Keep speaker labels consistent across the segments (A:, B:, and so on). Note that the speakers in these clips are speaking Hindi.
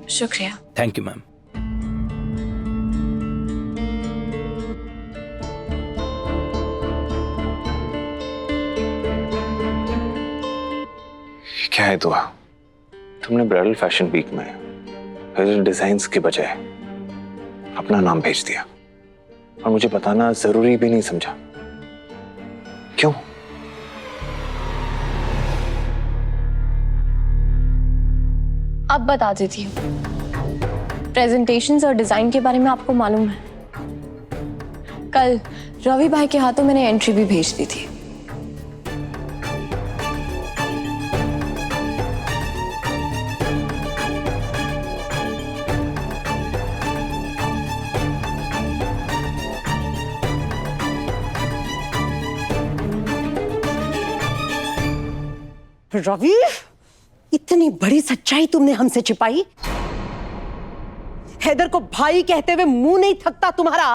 A: शुक्रिया।
B: Thank you ma'am.
C: क्या है दुआ, तुमने ब्राइडल फैशन वीक में हेयर डिजाइन्स के बजाय अपना नाम भेज दिया और मुझे बताना जरूरी भी नहीं समझा। क्यों?
A: अब बता देती हूँ। प्रेजेंटेशंस और डिजाइन के बारे में आपको मालूम है, कल रवि भाई के हाथों मैंने एंट्री भी भेज दी थी।
D: रवि, इतनी बड़ी सच्चाई तुमने हमसे छिपाई? हैदर को भाई कहते हुए मुंह नहीं थकता तुम्हारा?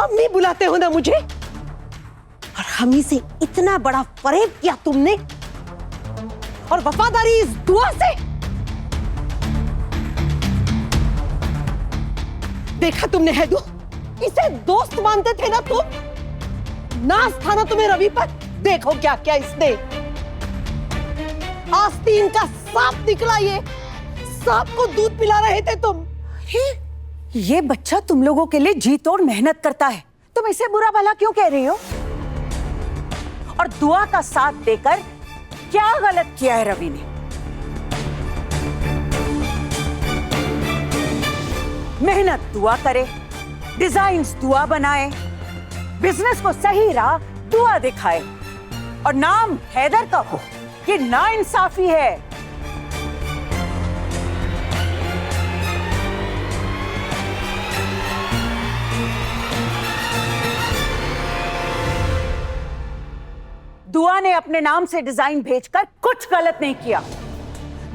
D: अम्मी बुलाते हो ना मुझे? और हमी से इतना बड़ा फरेब किया तुमने, और वफादारी इस दुआ से। देखा तुमने हैदू, इसे दोस्त मानते थे ना तुम? नाज था ना तुम्हें रवि पर? देखो क्या क्या इसने। आस्तीन का सांप निकला, ये सांप को दूध पिला रहे थे तुम। ये बच्चा तुम लोगों के लिए जी तोड़ मेहनत करता है, तुम इसे बुरा भला क्यों कह रही हो? और दुआ का साथ देकर क्या गलत किया है रवि ने? मेहनत दुआ करे, डिजाइन्स दुआ बनाए, बिजनेस को सही राह दुआ दिखाए, और नाम हैदर का हो, ये नाइंसाफी है। दुआ ने अपने नाम से डिजाइन भेजकर कुछ गलत नहीं किया।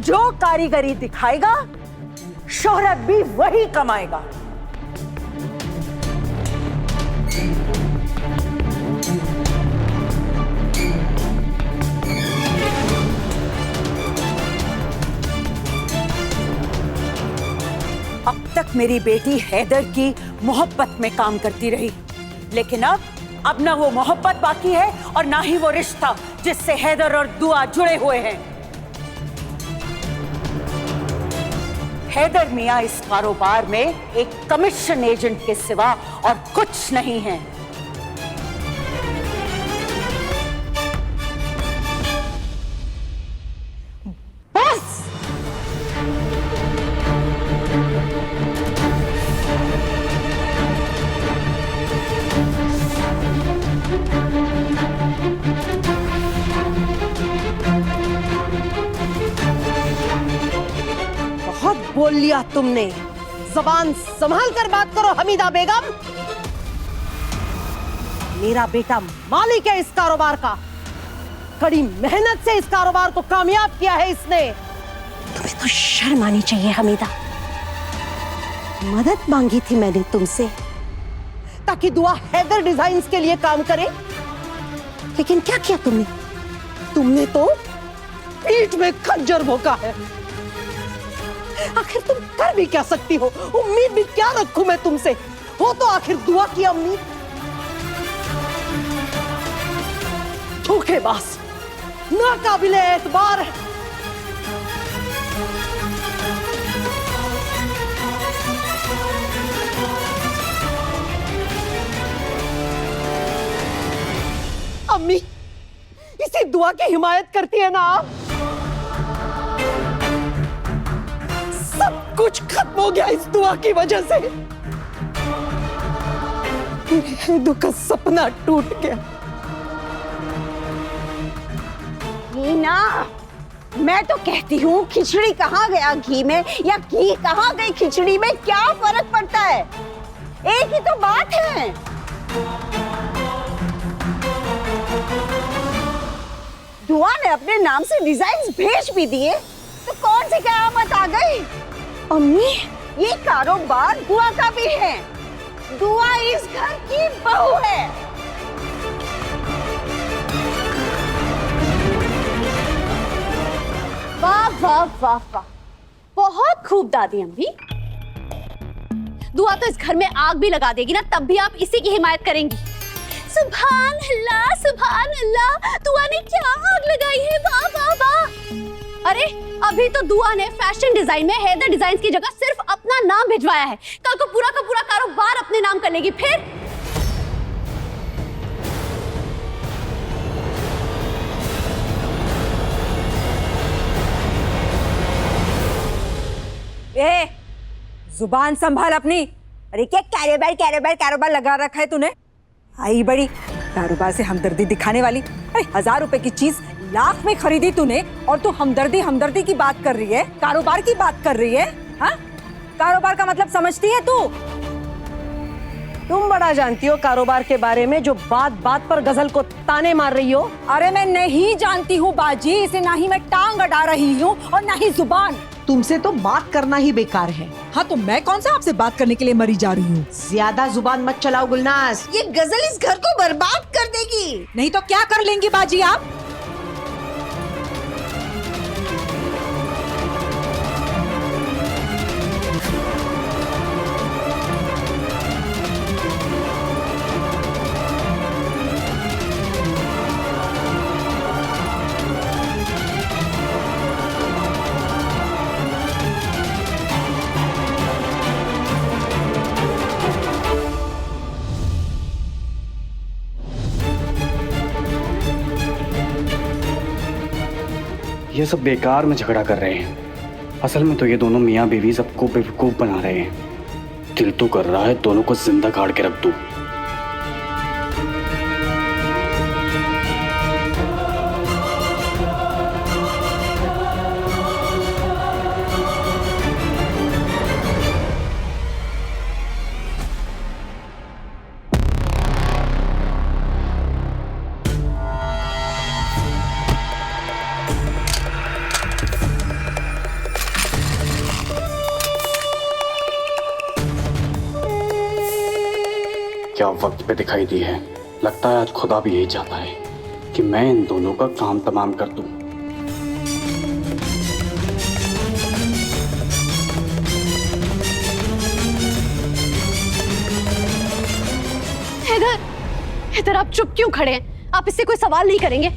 D: जो कारीगरी दिखाएगा, शोहरत भी वही कमाएगा। अब तक मेरी बेटी हैदर की मोहब्बत में काम करती रही, लेकिन अब ना वो मोहब्बत बाकी है और ना ही वो रिश्ता जिससे हैदर और दुआ जुड़े हुए हैं। हैदर मियां इस कारोबार में एक कमीशन एजेंट के सिवा और कुछ नहीं है। बस बोल लिया तुमने, जबान संभाल कर बात करो हमीदा बेगम। मेरा बेटा मालिक है इस कारोबार का, कड़ी मेहनत से इस कारोबार को कामयाब किया है इसने। तुम्हें तो शर्म आनी चाहिए हमीदा। मदद मांगी थी मैंने तुमसे ताकि दुआ हैदर डिजाइन्स के लिए काम करे, लेकिन क्या किया तुमने? तुमने तो पीठ में खंजर भोंका है। आखिर तुम कर भी क्या सकती हो? उम्मीद भी क्या रखूं मैं तुमसे? हो तो आखिर दुआ की उम्मीद। धोखेबाज, नाकाबिले एतबार है। अम्मी, इसी दुआ की हिमायत करती है ना आप? सब कुछ खत्म हो गया इस दुआ की वजह से। हिंदू का सपना टूट गया।
E: हीना, मैं तो कहती हूँ खिचड़ी कहाँ गया घी में, या घी कहाँ गई खिचड़ी में? क्या फर्क पड़ता है? एक ही तो बात है। दुआ ने अपने नाम से डिजाइन्स भेज भी दिए, तो कौन सी कयामत आ गई? अम्मी, ये कारोबार दुआ का भी है। दुआ इस घर की बहू है। वाह वाह वाह वाह, बहुत
B: खूब दादी अम्मी। दुआ तो इस घर में आग भी लगा देगी ना, तब भी आप इसी की हिमायत करेंगी। सुभान अल्लाह, सुभान अल्लाह, दुआ ने क्या आग लगाई है, वाह वाह वाह। अरे अभी तो दुआ ने फैशन डिजाइन में हैदर डिजाइन्स की जगह सिर्फ अपना नाम भिजवाया है, कल को पूरा का पूरा कारोबार अपने नाम कर लेगी। फिर
F: ए, जुबान संभाल अपनी। अरे क्या कारोबार कारोबार कारोबार लगा रखा है तूने? आई बड़ी कारोबार से हमदर्दी दिखाने वाली। अरे 1000 रुपए की चीज लाख में खरीदी तूने और तू हमदर्दी हमदर्दी की बात कर रही है, कारोबार की बात कर रही है। हाँ, कारोबार का मतलब समझती है तू?
D: तुम बड़ा जानती हो कारोबार के बारे में, जो बात बात पर गजल को ताने मार रही हो।
F: अरे मैं नहीं जानती हूँ बाजी, इसे ना ही मैं टांग अड़ा रही हूँ और ना ही जुबान।
D: तुमसे तो बात करना ही बेकार है।
F: हाँ तो मैं कौन सा आपसे बात करने के लिए मरी जा रही हूँ?
D: ज्यादा जुबान मत चलाओ गुलनाज।
E: ये गजल इस घर को बर्बाद कर देगी।
F: नहीं तो क्या कर लेंगी बाजी आप?
G: ये सब बेकार में झगड़ा कर रहे हैं। असल में तो ये दोनों मियाँ बीवी सबको बेवकूफ बना रहे हैं। दिल तो कर रहा है दोनों को जिंदा गाड़ के रख दूं। क्या वक्त पे दिखाई दी है। लगता है आज खुदा भी यही चाहता है कि मैं इन दोनों का काम तमाम कर दूं।
B: हैदर, हैदर आप चुप क्यों खड़े हैं? आप इससे कोई सवाल नहीं करेंगे?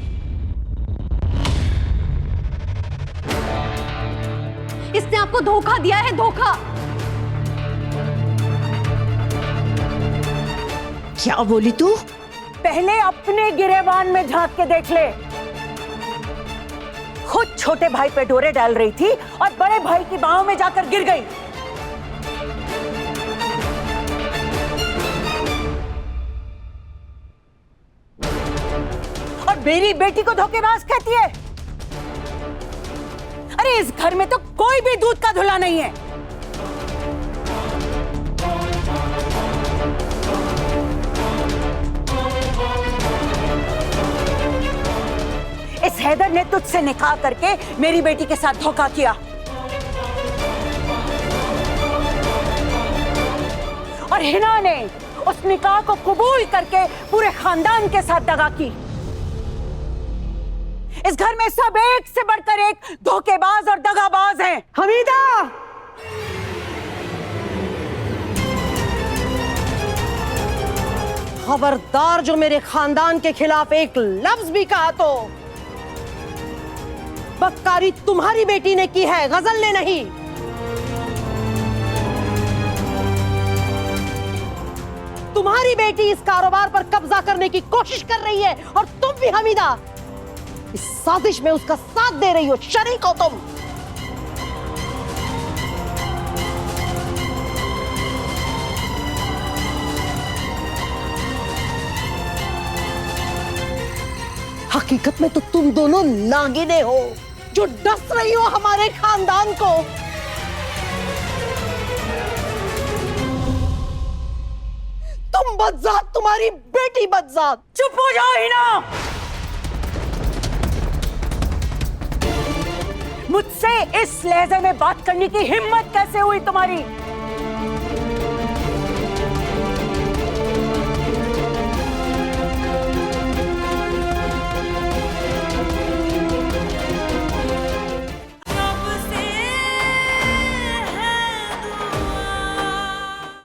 B: इसने आपको धोखा दिया है, धोखा।
D: क्या बोली तू?
F: पहले अपने गिरेबान में झांक के देख ले। खुद छोटे भाई पे डोरे डाल रही थी और बड़े भाई की बाहों में जाकर गिर गई। और मेरी बेटी को धोखेबाज कहती है। अरे इस घर में तो कोई भी दूध का धुला नहीं है। इस हैदर ने तुझसे निकाह करके मेरी बेटी के साथ धोखा किया और हिना ने उस निकाह को कबूल करके पूरे खानदान के साथ दगा की। इस घर में सब एक से बढ़कर एक धोखेबाज और दगाबाज हैं।
D: हमीदा, खबरदार जो मेरे खानदान के खिलाफ एक लफ्ज भी कहा तो बदकारी तुम्हारी बेटी ने की है, गजल ने नहीं। तुम्हारी बेटी इस कारोबार पर कब्जा करने की कोशिश कर रही है और तुम भी हमीदा इस साजिश में उसका साथ दे रही हो। शरीक हो तुम। हकीकत में तो तुम दोनों नागिने हो जो डस रही हो हमारे खानदान को। तुम बदजात, तुम्हारी बेटी बदजात।
F: चुप हो जाओ हिना। मुझसे इस लहजे में बात करने की हिम्मत कैसे हुई तुम्हारी?